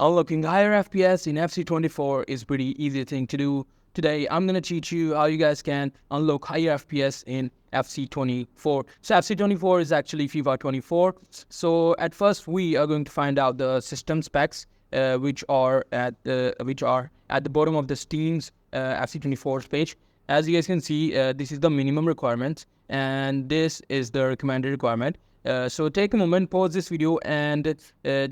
Unlocking higher FPS in FC24 is pretty easy thing to do. Today, I'm going to teach you how you guys can unlock higher FPS in FC24. So FC24 is actually FIFA 24. So at first, we are going to find out the system specs, which are at the bottom of the Steam's FC24's page. As you guys can see, this is the minimum requirement, and this is the recommended requirement. So take a moment, pause this video, and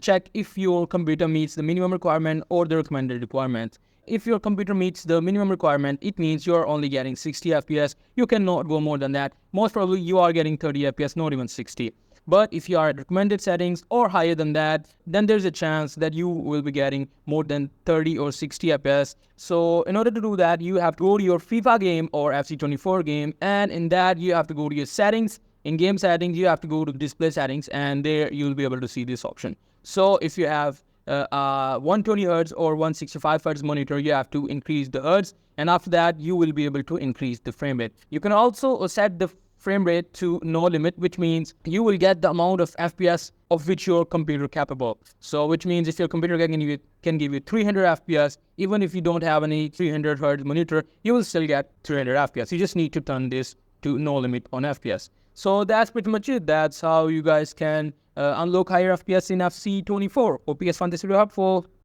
check if your computer meets the minimum requirement or the recommended requirement. If your computer meets the minimum requirement, it means you are only getting 60 FPS. You cannot go more than that. Most probably you are getting 30 FPS, not even 60. But if you are at recommended settings or higher than that, then there's a chance that you will be getting more than 30 or 60 FPS. So in order to do that, you have to go to your FIFA game or FC24 game, and in that you have to go to your settings. In game settings, you have to go to display settings, and there you'll be able to see this option. So if you have 120 Hz or 165 Hz monitor, you have to increase the Hz, and after that, you will be able to increase the frame rate. You can also set the frame rate to no limit, which means you will get the amount of FPS of which your computer capable. So which means if your computer can give you 300 FPS, even if you don't have any 300 Hz monitor, you will still get 300 FPS. You just need to turn this to no limit on FPS. So that's pretty much it. That's how you guys can unlock higher FPS in FC24. Hope you guys found this video helpful.